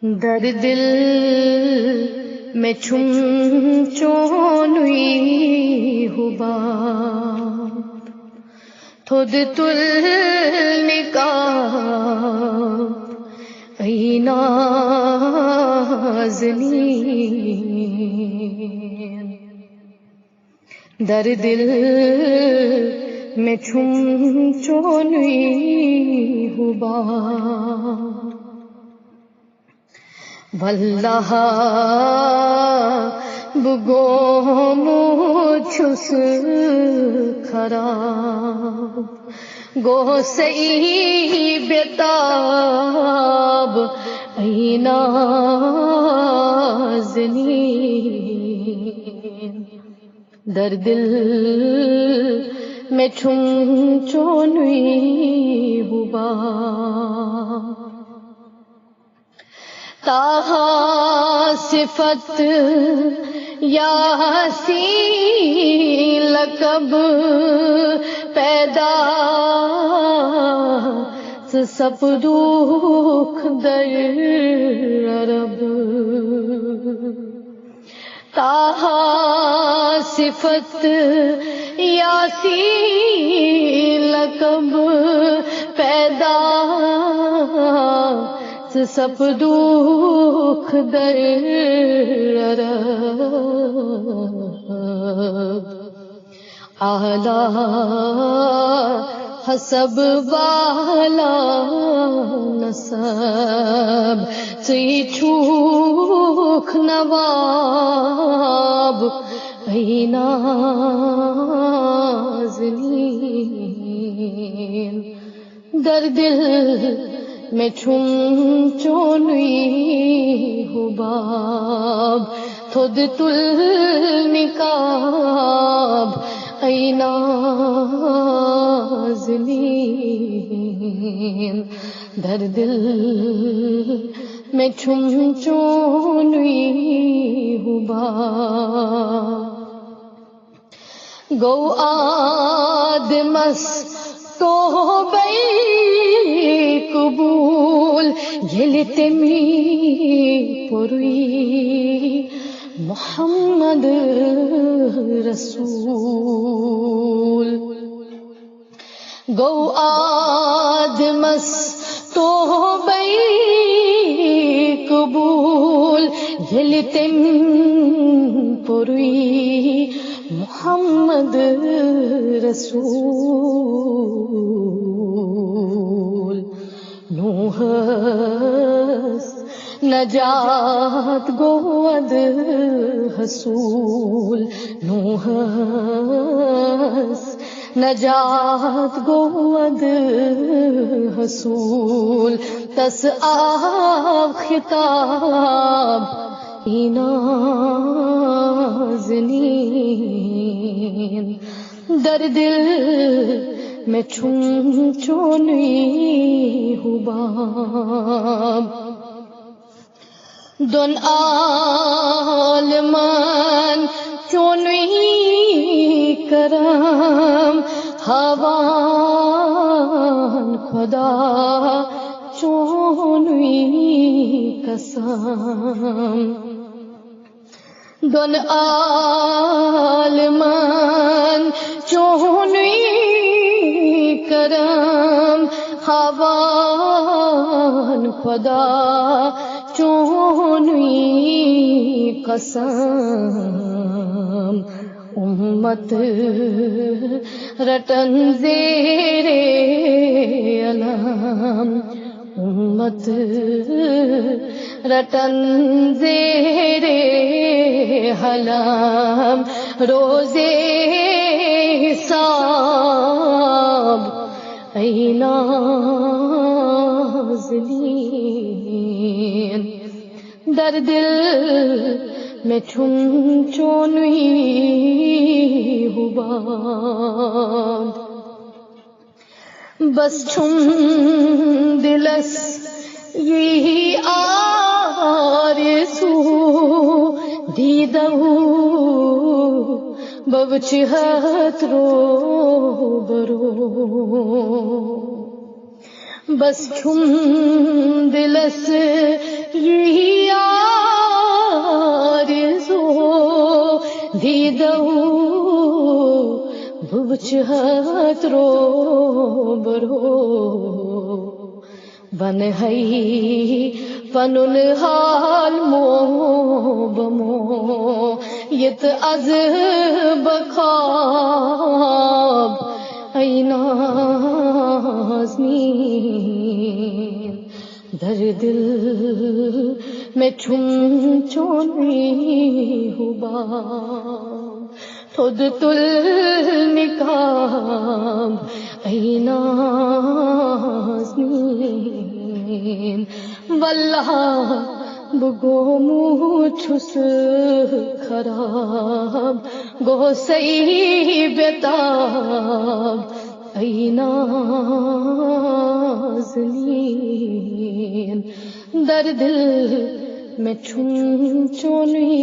در دل میں چھم چونوی ہوبا تھود تل نکاح ای نازنین در دل میں چھم چونوی ہوبا واللہ بگو مجھس خراب گو سی بیتاب ای نازنین در دل میں چھم چونوی ہوبا تاہا صفت یاسین لقب پیدا سب دکھ در عرب تاہا صفت یاسین لقب پیدا سب دکھ در عرب اعلیٰ حسب والا نسب سی چھوک نواب ای نازنین در دل میں چھم چونوی ہوباب تھود تل نکاب ای نازنین در دل میں چھم چونوی ہوباب گو آدمس تو بئی قبول یلتمی پروی محمد رسول گو آدمس تو بئی قبول یلتم پروی محمد رسول نوحس نجات گود حصول نوحس نجات گود حصول تس آب خطاب ای نازنین در دل میں چھم چونوی ہوباب دون عالمان چونوی کرم ہوان خدا چونوی قسم دون عالمان چونوی کرم ہوان خدا چونوی قسم امت رٹن زیر علم امت رٹن زیر حلم روزے حساب ای نازنین در دل میں چھم چونوی ہوباب بس چھم دلس یہی آرزو دیدہ بوچہت رو برو بس چھم دلس یہی چہت رو برو بن ہئی پنن حال مو بمو یت از بخواب ای نازنین در دل میں چھم چونی حباب خود تل نکاب ای نازنین واللہ بگو موچھس خراب گو سی بیتاب ای نازنین در دل میں چھم چونی